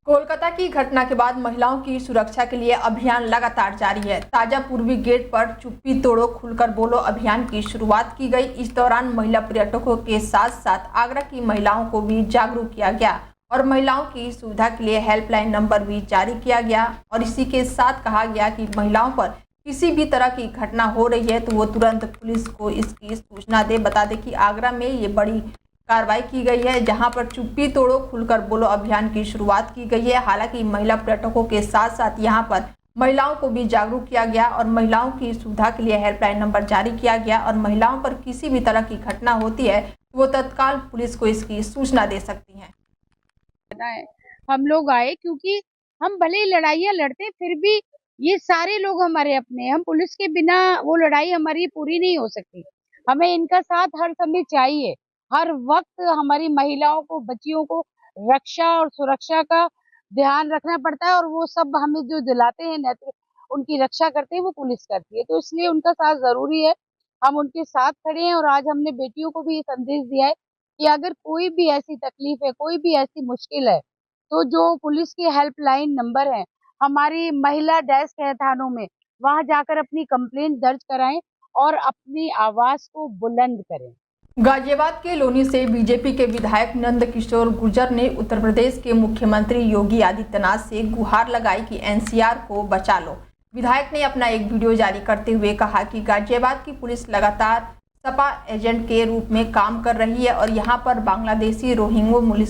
कोलकाता की घटना के बाद महिलाओं की सुरक्षा के लिए अभियान लगातार जारी है। ताजा पूर्वी गेट पर चुप्पी तोड़ो खुलकर बोलो अभियान की शुरुआत की गई। इस दौरान महिला पर्यटकों के साथ साथ आगरा की महिलाओं को भी जागरूक किया गया और महिलाओं की सुविधा के लिए हेल्पलाइन नंबर भी जारी किया गया। और इसी के साथ कहा गया कि महिलाओं पर किसी भी तरह की घटना हो रही है तो वो तुरंत पुलिस को इसकी सूचना दे। बता दें कि आगरा में ये बड़ी कार्रवाई की गई है, जहां पर चुप्पी तोड़ो खुलकर बोलो अभियान की शुरुआत की गई है। हालांकि महिला पर्यटकों के साथ साथ यहां पर महिलाओं को भी जागरूक किया गया और महिलाओं की सुविधा के लिए हेल्पलाइन नंबर जारी किया गया और महिलाओं पर किसी भी तरह की घटना होती है तो वो तत्काल पुलिस को इसकी सूचना दे सकती हैं। हम लोग आए क्योंकि हम भले ही लड़ाइयाँ लड़ते हैं, फिर भी ये सारे लोग हमारे अपने, हम पुलिस के बिना वो लड़ाई हमारी पूरी नहीं हो सकती। हमें इनका साथ हर समय चाहिए। हर वक्त हमारी महिलाओं को, बच्चियों को रक्षा और सुरक्षा का ध्यान रखना पड़ता है और वो सब हमें जो दिलाते हैं, नेतृत्व उनकी रक्षा करते हैं, वो पुलिस करती है। तो इसलिए उनका साथ जरूरी है, हम उनके साथ खड़े हैं। और आज हमने बेटियों को भी ये संदेश दिया है कि अगर कोई भी ऐसी तकलीफ है, कोई भी ऐसी मुश्किल है, तो जो पुलिस की हेल्पलाइन नंबर है, हमारी महिला डेस्क है थानों में, वहां जाकर अपनी कंप्लेंट दर्ज कराएं और अपनी आवाज को बुलंद करें। गाजियाबाद के लोनी से बीजेपी के विधायक नंदकिशोर गुर्जर ने उत्तर प्रदेश के मुख्यमंत्री योगी आदित्यनाथ से गुहार लगाई कि एनसीआर को बचा लो। विधायक ने अपना एक वीडियो जारी करते हुए कहा कि गाजियाबाद की पुलिस लगातार सपा एजेंट के रूप में काम कर रही है और यहां पर बांग्लादेशी रोहिंग्या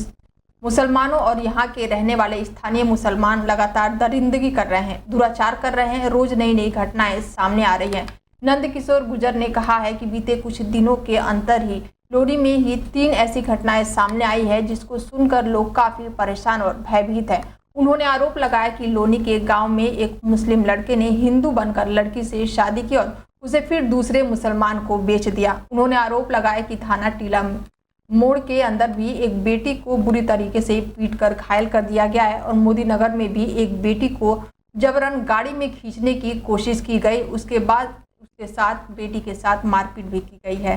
मुसलमानों और यहाँ के रहने वाले स्थानीय मुसलमान लगातार दरिंदगी कर रहे हैं, दुराचार कर रहे हैं। रोज नई नई घटनाएं सामने आ रही हैं। नंदकिशोर गुर्जर ने कहा है कि बीते कुछ दिनों के अंतर ही लोनी में ही 3 ऐसी घटनाएं सामने आई है जिसको सुनकर लोग काफी परेशान और भयभीत हैं। उन्होंने आरोप लगाया कि लोनी के गांव में एक मुस्लिम लड़के ने हिंदू बनकर लड़की से शादी की और उसे फिर दूसरे मुसलमान को बेच दिया। उन्होंने आरोप लगाया कि थाना टीला मोड़ के अंदर भी एक बेटी को बुरी तरीके से पीटकर घायल कर दिया गया है और मोदी नगर में भी एक बेटी को जबरन गाड़ी में खींचने की कोशिश की गई। उसके बाद उसके साथ बेटी के साथ मारपीट भी की गई है।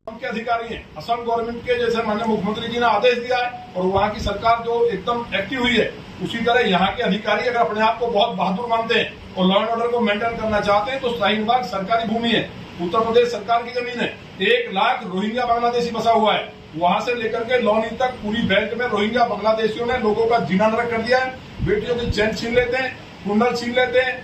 के अधिकारी हैं, असम गवर्नमेंट के, जैसे माननीय मुख्यमंत्री जी ने आदेश दिया है और वहाँ की सरकार जो एकदम एक्टिव हुई है, उसी तरह यहाँ के अधिकारी अगर अपने आप को बहुत बहादुर मानते हैं और लॉ एंड ऑर्डर को मेंटेन करना चाहते हैं तो शाहीन बाग सरकारी भूमि है, उत्तर प्रदेश सरकार की जमीन है। 1 लाख रोहिंग्या बांग्लादेशी बसा हुआ है। वहां से लेकर के लौनी तक पूरी बेल्ट में रोहिंग्या बांग्लादेशियों ने लोगों का जीना नरक कर दिया है। बेटियों की चैन छीन लेते हैं, कुंडल छीन लेते हैं,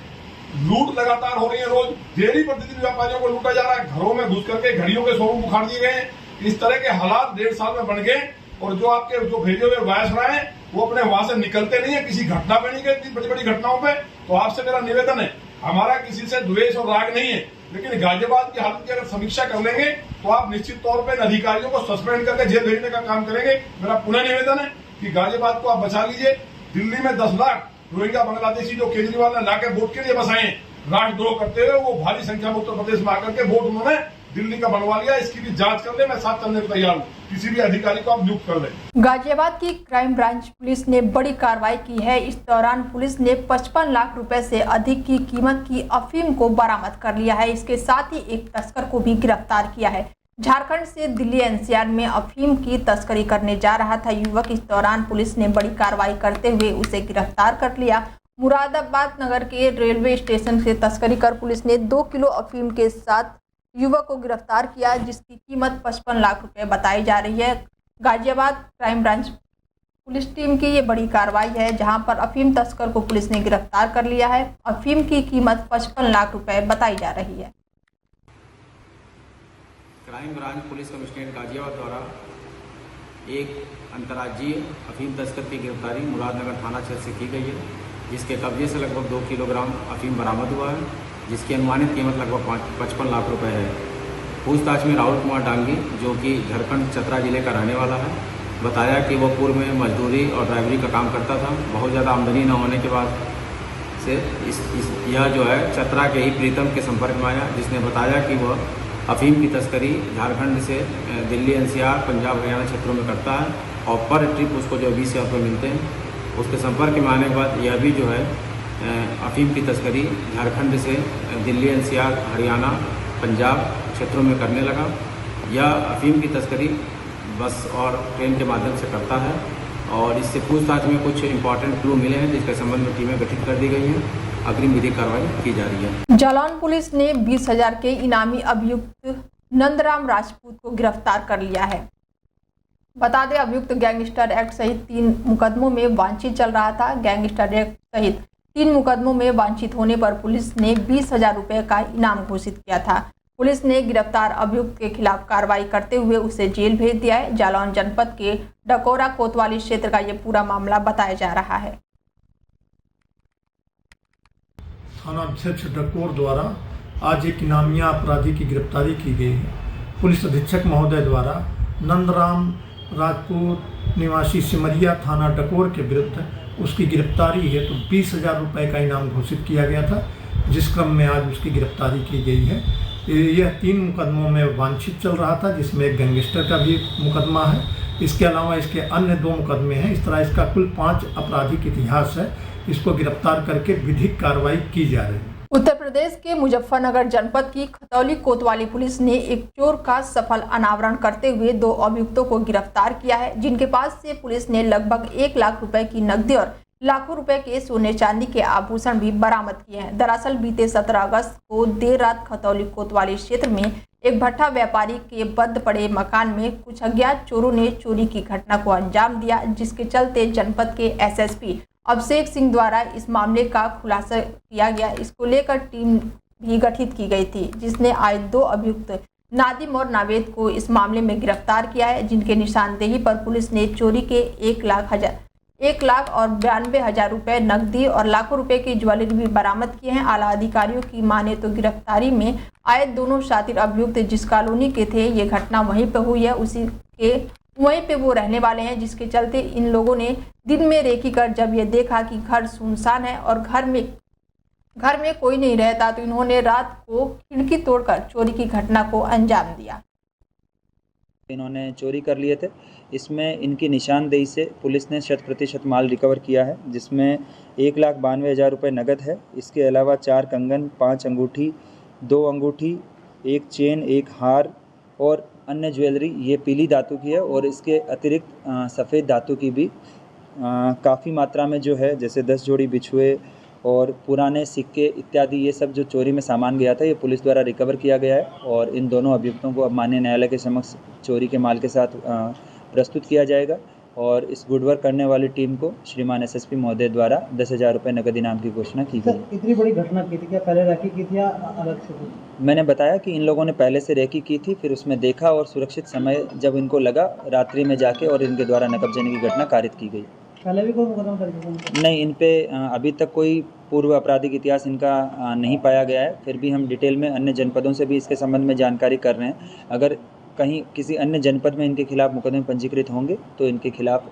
लूट लगातार हो रही है। रोज डेली प्रतिदिन व्यापारियों को लूटा जा रहा है। घरों में घुस करके घड़ियों के शोरूम उखाड़ दिए गए हैं। इस तरह के हालात 1.5 साल में बन गए और जो आपके जो भेजे हुए वायसराय हैं वो अपने वहां से निकलते नहीं है, किसी घटना पे नहीं गए, इतनी बड़ी बड़ी घटनाओं पे। तो आपसे मेरा निवेदन है, हमारा किसी से द्वेष और राग नहीं है, लेकिन गाजियाबाद की हालत की अगर समीक्षा कर लेंगे तो आप निश्चित तौर पर अधिकारियों को सस्पेंड करके जेल भेजने का काम करेंगे। मेरा पुनः निवेदन है कि गाजियाबाद को आप बचा लीजिए। दिल्ली में 10 लाख रोहिंग्या बांग्लादेशी जो केजरीवाल ने लाके वोट के लिए बसाए, राष्ट्रद्रोह करते हुए वो भारी संख्या में उत्तर प्रदेश में आकर के वोट उन्होंने दिल्ली का बनवा लिया। इसकी भी जांच कर ले, मैं साथ चलने को तैयार हूँ। किसी भी अधिकारी को आप नियुक्त कर ले। गाजियाबाद की क्राइम ब्रांच पुलिस ने बड़ी कार्रवाई की है। इस दौरान पुलिस ने 55 लाख रुपए से अधिक की कीमत की अफीम को बरामद कर लिया है। इसके साथ ही एक तस्कर को भी गिरफ्तार किया है। झारखंड से दिल्ली एनसीआर में अफीम की तस्करी करने जा रहा था युवक। इस दौरान पुलिस ने बड़ी कार्रवाई करते हुए उसे गिरफ्तार कर लिया। मुरादाबाद नगर के रेलवे स्टेशन से तस्करी कर पुलिस ने 2 किलो अफीम के साथ युवक को गिरफ्तार किया, जिसकी कीमत 55 लाख रुपए बताई जा रही है। Ghaziabad crime branch police team की ये बड़ी कार्रवाई है, जहां पर अफीम तस्कर को पुलिस ने गिरफ्तार कर लिया है। अफीम की कीमत 55 लाख रुपए बताई जा रही है। Crime branch police commissionerate Ghaziabad द्वारा एक अंतर्राज्यीय अफीम तस्कर की गिरफ्तारी मुरादनगर थाना क्षेत्र से की गई है, जिसके कब्जे से लगभग 2 किलोग्राम अफीम बरामद हुआ है, जिसकी अनुमानित कीमत लगभग 55 लाख रुपए है। पूछताछ में राहुल कुमार डांगी, जो कि झारखंड चतरा जिले का रहने वाला है, बताया कि वो पूर्व में मजदूरी और ड्राइवरी का काम करता था। बहुत ज़्यादा आमदनी न होने के बाद से यह जो है चतरा के ही प्रीतम के संपर्क में आया, जिसने बताया कि वह अफीम की तस्करी झारखंड से दिल्ली एनसीआर पंजाब हरियाणा क्षेत्रों में करता है और पर ट्रिप उसको जो 20,000 रुपये मिलते हैं। उसके संपर्क में आने के बाद यह भी जो है अफीम की तस्करी झारखंड से दिल्ली एनसीआर हरियाणा पंजाब क्षेत्रों में करने लगा। यह अफीम की तस्करी बस और ट्रेन के माध्यम से करता है और इससे पूछताछ में कुछ इंपॉर्टेंट क्लू मिले हैं, जिसके संबंध में टीमें गठित कर दी गई हैं। अग्रिम विधिक कार्रवाई की जा रही है। जालौन पुलिस ने 20,000 के इनामी अभियुक्त नंदराम राजपूत को गिरफ्तार कर लिया है। बता दें, अभियुक्त गैंगस्टर एक्ट सहित 3 मुकदमों में वांछित चल रहा था। गैंगस्टर एक्ट सहित 3 मुकदमों में वांछित होने पर पुलिस ने 20,000 रुपये का इनाम घोषित किया था। पुलिस ने गिरफ्तार अभियुक्त के खिलाफ कार्रवाई करते हुए उसे जेल भेज दिया है। जालौन जनपद के डकोरा कोतवाली क्षेत्र का ये पूरा मामला बताया जा रहा है। थाना अध्यक्ष डकोर द्वारा आज एक इनामिया अपराधी की गिरफ्तारी की गई है। पुलिस अधीक्षक महोदय द्वारा नंदराम राजपूत निवासी सिमरिया थाना डकोर के विरुद्ध उसकी गिरफ्तारी है तो 20,000 रुपये का इनाम घोषित किया गया था, जिस क्रम में आज उसकी गिरफ्तारी की गई है। यह 3 मुकदमों में वांछित चल रहा था, जिसमें एक गैंगस्टर का भी मुकदमा है। इसके अलावा इसके अन्य 2 मुकदमे हैं। इस तरह इसका कुल 5 आपराधिक इतिहास है। इसको गिरफ्तार करके विधिक कार्रवाई की जा रही है। उत्तर प्रदेश के मुजफ्फरनगर जनपद की खतौली कोतवाली पुलिस ने एक चोर का सफल अनावरण करते हुए 2 अभियुक्तों को गिरफ्तार किया है, जिनके पास से पुलिस ने लगभग 1 लाख रुपए की नकदी और लाखों रुपए के सोने चांदी के आभूषण भी बरामद किए हैं। दरअसल बीते 17 अगस्त को देर रात खतौली कोतवाली क्षेत्र में एक भट्ठा व्यापारी के बंद पड़े मकान में कुछ अज्ञात चोरों ने चोरी की घटना को अंजाम दिया, जिसके चलते जनपद के एसएसपी अभिषेक सिंह द्वारा इस मामले का खुलासा किया गया। इसको लेकर टीम भी गठित की गई थी, जिसने आज 2 अभियुक्त नादिम और नावेद को इस मामले में गिरफ्तार किया है, जिनके निशानदेही पर पुलिस ने चोरी के 1 लाख और 92,000 रुपये नकदी और लाखों रुपए की ज्वेलरी भी बरामद किए हैं। आला अधिकारियों की माने तो गिरफ्तारी में आए दोनों शातिर अभियुक्त जिस कॉलोनी के थे, ये घटना वहीं पर हुई है, उसी के वहीं पे वो रहने वाले हैं, जिसके चलते इन लोगों ने दिन में रेकी कर जब ये देखा कि घर सुनसान है और घर में कोई नहीं रहता, तो इन्होंने रात को खिड़की तोड़कर चोरी की घटना को अंजाम दिया। इन्होंने चोरी कर लिए थे। इसमें इनकी निशानदेही से पुलिस ने 100% माल रिकवर किया है, जिसमें 1,92,000 रुपये नकद है। इसके अलावा 4 कंगन, 5 अंगूठी, 2 अंगूठी, 1 चेन, 1 हार और अन्य ज्वेलरी ये पीली धातु की है। और इसके अतिरिक्त सफ़ेद धातु की भी काफ़ी मात्रा में जो है, जैसे 10 जोड़ी बिछुए और पुराने सिक्के इत्यादि, ये सब जो चोरी में सामान गया था, ये पुलिस द्वारा रिकवर किया गया है। और इन दोनों अभियुक्तों को अब माननीय न्यायालय के समक्ष चोरी के माल के साथ प्रस्तुत किया जाएगा। और इस गुड वर्क करने वाली टीम को श्रीमान एसएसपी महोदय द्वारा 10,000 रुपये नकद इनाम की घोषणा की गई। इतनी बड़ी घटना की थी, क्या पहले रैकी की थी या अलग से? मैंने बताया कि इन लोगों ने पहले से रेकी की थी, फिर उसमें देखा और सुरक्षित समय जब इनको लगा, रात्रि में जाके और इनके द्वारा नकब जनी की घटना कारित की गई। पहले भी कोई मुकदमा दर्ज? नहीं, इन पे अभी तक कोई पूर्व आपराधिक इतिहास इनका नहीं पाया गया है। फिर भी हम डिटेल में अन्य जनपदों से भी इसके संबंध में जानकारी कर रहे हैं। अगर कहीं किसी अन्य जनपद में इनके खिलाफ मुकदमे पंजीकृत होंगे तो इनके खिलाफ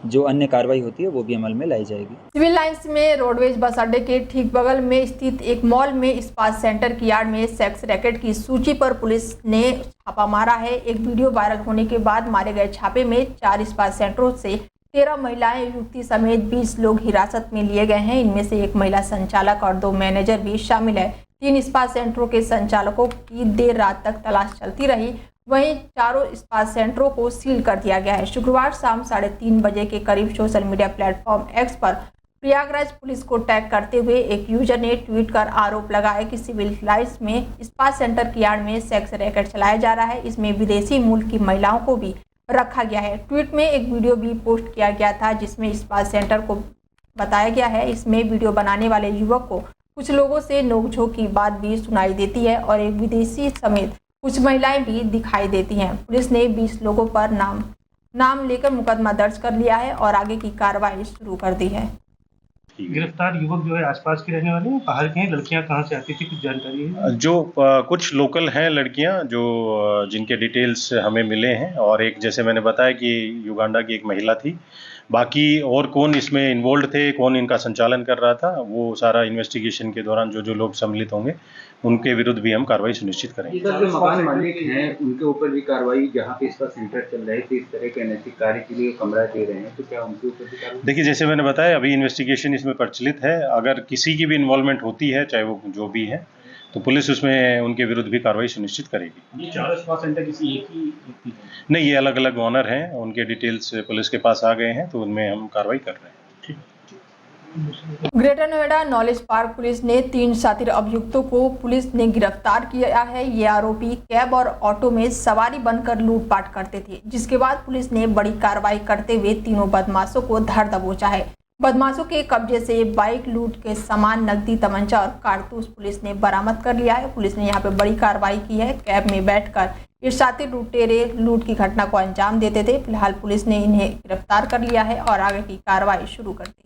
जो अन्य कार्रवाई होती है वो भी अमल में लाई जाएगी। सिविल लाइंस में रोडवेज बस अड्डे के ठीक बगल में स्थित एक मॉल में इस्पात सेंटर की यार्ड में सेक्स रैकेट की सूची पर पुलिस ने छापा मारा है। एक वीडियो वायरल होने के बाद मारे गए छापे में 4 इस्पात सेंटरों से 13 महिलाएं युवती समेत 20 लोग हिरासत में लिए गए हैं। इनमें से 1 महिला संचालक और 2 मैनेजर भी शामिल है। 3 इस्पात सेंटरों के संचालकों की देर रात तक तलाश चलती रही। वहीं चारों इस्पात सेंटरों को सील कर दिया गया है। शुक्रवार शाम 3:30 बजे के करीब सोशल मीडिया प्लेटफॉर्म एक्स पर प्रयागराज पुलिस को टैग करते हुए एक यूजर ने ट्वीट कर आरोप लगाया कि सिविल लाइंस में इस्पात सेंटर की यार्ड में सेक्स रैकेट चलाया जा रहा है। इसमें विदेशी मूल की महिलाओं को भी रखा गया है। ट्वीट में एक वीडियो भी पोस्ट किया गया था, जिसमें इस्पात सेंटर को बताया गया है। इसमें वीडियो बनाने वाले युवक को कुछ लोगों से नोकझोंक की बात भी सुनाई देती है और एक विदेशी समेत कुछ महिलाएं भी दिखाई देती हैं। पुलिस ने 20 लोगों पर नाम लेकर मुकदमा दर्ज कर लिया है और आगे की कार्रवाई शुरू कर दी है। गिरफ्तार युवक जो है आसपास के रहने वाले हैं, बाहर के हैं? लड़कियां कहां से आती थी, कुछ जानकारी है? जो कुछ लोकल हैं लड़कियां जो जिनके डिटेल्स हमें मिले हैं, और एक जैसे मैंने बताया कि युगांडा की एक महिला थी। बाकी और कौन इसमें इन्वॉल्व थे, कौन इनका संचालन कर रहा था, वो सारा इन्वेस्टिगेशन के दौरान जो लोग सम्मिलित होंगे उनके विरुद्ध भी हम कार्रवाई सुनिश्चित करेंगे। जो मकान मालिक हैं उनके ऊपर भी कार्रवाई, जहाँ पे इसका सेंटर चल रहा है, तो इस तरह के अनैतिक कार्य के लिए कमरा दे रहे हैं, तो क्या उनके ऊपर भी कार्रवाई? देखिए, जैसे मैंने बताया, अभी इन्वेस्टिगेशन इसमें प्रचलित है। अगर किसी की भी इन्वॉल्वमेंट होती है, चाहे वो जो भी है, तो पुलिस उसमें उनके विरुद्ध भी कार्रवाई सुनिश्चित करेगी। ये चारों स्पा सेंटर किसी एक ही व्यक्ति है? नहीं, ये अलग अलग ऑनर हैं, उनके डिटेल्स पुलिस के पास आ गए हैं, तो उनमें हम कार्रवाई कर रहे हैं। Greater Noida knowledge park police ने 3 शातिर अभियुक्तों को पुलिस ने गिरफ्तार किया है। ये आरोपी कैब और ऑटो में सवारी बनकर लूटपाट करते थे, जिसके बाद पुलिस ने बड़ी कार्रवाई करते हुए तीनों बदमाशों को धर दबोचा है। बदमाशों के कब्जे से बाइक, लूट के सामान, नकदी, तमंचा और कारतूस पुलिस ने बरामद कर लिया है। पुलिस ने यहाँ पे बड़ी कार्रवाई की है। कैब में बैठकर ये शातिर लुटेरे लूट की घटना को अंजाम देते थे। फिलहाल पुलिस ने इन्हें गिरफ्तार कर लिया है और आगे की कार्रवाई शुरू कर दी है।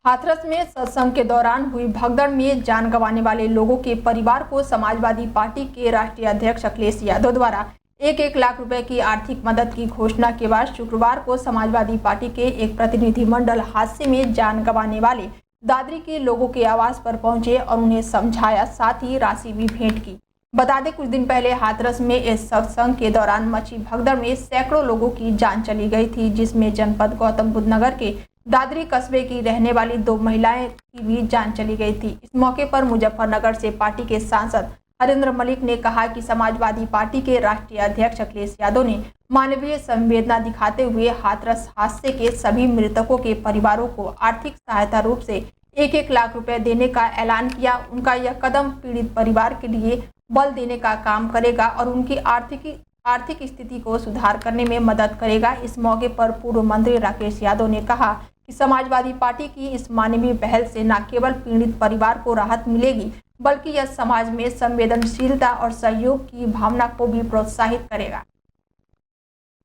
हाथरस में सत्संग के दौरान हुई भगदड़ में जान गंवाने वाले लोगों के परिवार को समाजवादी पार्टी के राष्ट्रीय अध्यक्ष अखिलेश यादव द्वारा 1-1 लाख रुपए की आर्थिक मदद की घोषणा के बाद शुक्रवार को समाजवादी पार्टी के एक प्रतिनिधिमंडल हादसे में जान गंवाने वाले दादरी के लोगों के आवास पर पहुंचे और उन्हें समझाया, साथ ही राशि भी भेंट की। बता दें, कुछ दिन पहले हाथरस में इस सत्संग के दौरान मची भगदड़ में सैकड़ों लोगों की जान चली गई थी, जिसमें जनपद गौतम बुद्ध नगर के दादरी कस्बे की रहने वाली 2 महिलाएं की भी जान चली गई थी। इस मौके पर मुजफ्फरनगर से पार्टी के सांसद हरेंद्र मलिक ने कहा कि समाजवादी पार्टी के राष्ट्रीय अध्यक्ष अखिलेश यादव ने मानवीय संवेदना दिखाते हुए हाथरस हादसे के सभी मृतकों के परिवारों को आर्थिक सहायता रूप से 1-1 लाख रुपए देने का ऐलान किया। उनका यह कदम पीड़ित परिवार के लिए बल देने का काम करेगा और उनकी आर्थिक स्थिति को सुधार करने में मदद करेगा। इस मौके पर पूर्व मंत्री राकेश यादव ने कहा कि समाजवादी पार्टी की इस मानवीय पहल से न केवल पीड़ित परिवार को राहत मिलेगी, बल्कि यह समाज में संवेदनशीलता और सहयोग की भावना को भी प्रोत्साहित करेगा।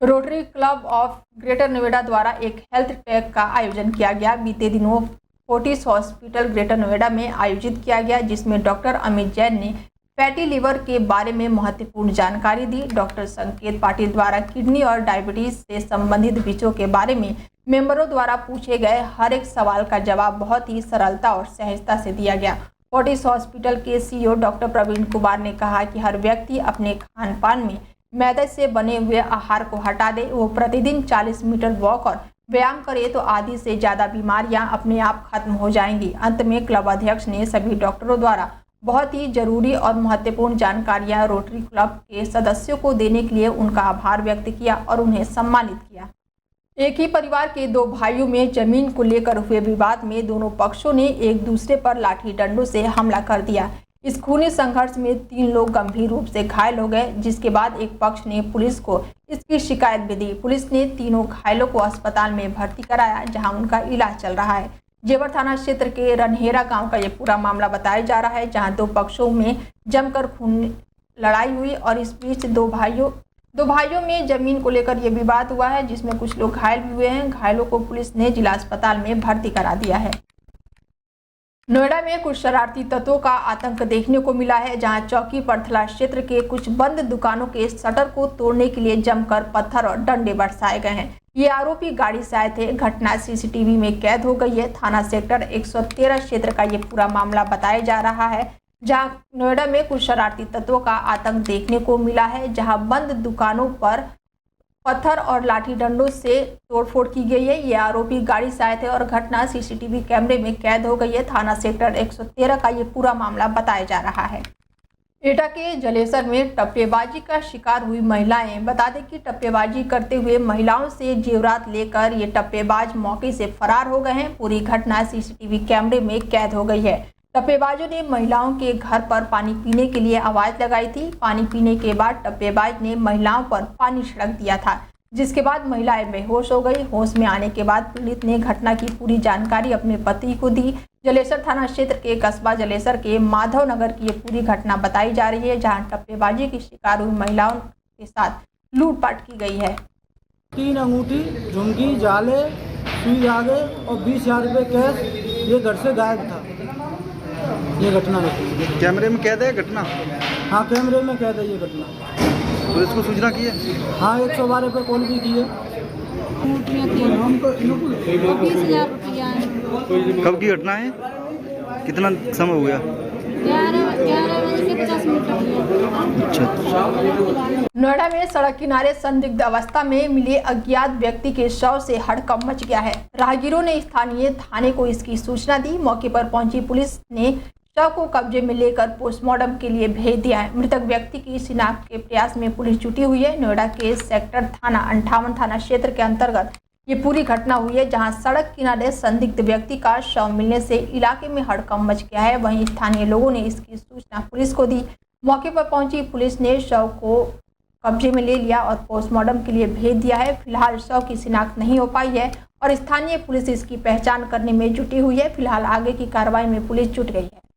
Rotary club of greater Noida द्वारा एक हेल्थ टैग का आयोजन किया गया। बीते दिनों फोर्टिस हॉस्पिटल ग्रेटर नोएडा में आयोजित किया गया, जिसमें डॉक्टर अमित जैन ने फैटी लिवर के बारे में महत्वपूर्ण जानकारी दी। डॉक्टर संकेत पाटिल द्वारा किडनी और डायबिटीज से संबंधित विषयों के बारे में मेंबरों द्वारा पूछे गए हर एक सवाल का जवाब बहुत ही सरलता और सहजता से दिया गया। फोर्टिस हॉस्पिटल के सीईओ डॉक्टर प्रवीण कुमार ने कहा कि हर व्यक्ति अपने खान पान में मैदे से बने हुए आहार को हटा दे, वो प्रतिदिन 40 मीटर वॉक और व्यायाम करे तो आधी से ज़्यादा बीमारियां अपने आप खत्म हो जाएंगी। अंत में क्लब अध्यक्ष ने सभी डॉक्टरों द्वारा बहुत ही जरूरी और महत्वपूर्ण जानकारियां रोटरी क्लब के सदस्यों को देने के लिए उनका आभार व्यक्त किया और उन्हें सम्मानित किया। एक ही परिवार के 2 भाइयों में जमीन को लेकर हुए विवाद में दोनों पक्षों ने एक दूसरे पर लाठी डंडों से हमला कर दिया। इस खूनी संघर्ष में 3 लोग गंभीर रूप से घायल हो गए, जिसके बाद एक पक्ष ने पुलिस को इसकी शिकायत भी दी। पुलिस ने तीनों घायलों को अस्पताल में भर्ती कराया, जहां उनका इलाज चल रहा है। जेवर थाना क्षेत्र के रनहेरा गांव का ये पूरा मामला बताया जा रहा है, जहां 2 पक्षों में जमकर खून लड़ाई हुई और इस बीच दो भाइयों में जमीन को लेकर यह विवाद हुआ है, जिसमें कुछ लोग घायल भी हुए हैं। घायलों को पुलिस ने जिला अस्पताल में भर्ती करा दिया है। नोएडा में कुछ शरारती तत्वों का आतंक देखने को मिला है, जहां चौकी परथला क्षेत्र के कुछ बंद दुकानों के शटर को तोड़ने के लिए जमकर पत्थर और डंडे बरसाए गए हैं। ये आरोपी गाड़ी से आए थे। घटना सीसीटीवी में कैद हो गई है। थाना सेक्टर 113 क्षेत्र का ये पूरा मामला बताया जा रहा है, जहां नोएडा में कुछ शरारती तत्वों का आतंक देखने को मिला है, जहां बंद दुकानों पर पत्थर और लाठी डंडों से तोड़फोड़ की गई है। ये आरोपी गाड़ी से आए थे और घटना सीसीटीवी कैमरे में कैद हो गई है। थाना सेक्टर 113 का ये पूरा मामला बताया जा रहा है। एटा के जलेसर में टप्पेबाजी का शिकार हुई महिलाएं। बता दें कि टप्पेबाजी करते हुए महिलाओं से जेवरात लेकर ये टप्पेबाज मौके से फरार हो गए हैं। पूरी घटना सीसीटीवी कैमरे में कैद हो गई है। टप्पेबाजों ने महिलाओं के घर पर पानी पीने के लिए आवाज लगाई थी। पानी पीने के बाद टप्पेबाज ने महिलाओं पर पानी छिड़क दिया था, जिसके बाद महिलाएं बेहोश हो गई। होश में आने के बाद पीड़ित ने घटना की पूरी जानकारी अपने पति को दी। जलेसर थाना क्षेत्र के कस्बा जलेसर के माधव नगर की ये पूरी घटना बताई जा रही है, जहां टप्पेबाजी की शिकार हुई महिलाओं के साथ लूटपाट की गई है। 3 अंगूठी, झुमकी, जाले, सुई धागे और 20,000 रुपये कैश ये घर से गायब था। ये घटना है। कैमरे में कैद है घटना? हाँ, कैमरे में कैद है ये घटना। पुलिस को सूचना की है? हाँ, 112 पे कॉल भी की है। 20,000 रुपया। कब की घटना है? कितना समय हो गया? 11 बजे के 50 मिनट। अच्छा। नोएडा में सड़क किनारे संदिग्ध अवस्था में मिले अज्ञात व्यक्ति के शव से हड़कंप मच गया है। राहगीरों ने स्थानीय थाने को इसकी सूचना दी। मौके पर पहुंची पुलिस ने शव को कब्जे में लेकर पोस्टमार्टम के लिए भेज दिया है। मृतक व्यक्ति की शिनाख्त के प्रयास में पुलिस जुटी हुई है। नोएडा के सेक्टर थाना 58 थाना क्षेत्र के अंतर्गत ये पूरी घटना हुई है, जहां सड़क किनारे संदिग्ध व्यक्ति का शव मिलने से इलाके में हड़कंप मच गया है। वहीं स्थानीय लोगों ने इसकी सूचना पुलिस को दी। मौके पर पहुंची पुलिस ने शव को कब्जे में ले लिया और पोस्टमार्टम के लिए भेज दिया है। फिलहाल शव की शिनाख्त नहीं हो पाई है और स्थानीय पुलिस इसकी पहचान करने में जुटी हुई है। फिलहाल आगे की कार्रवाई में पुलिस जुट गई है।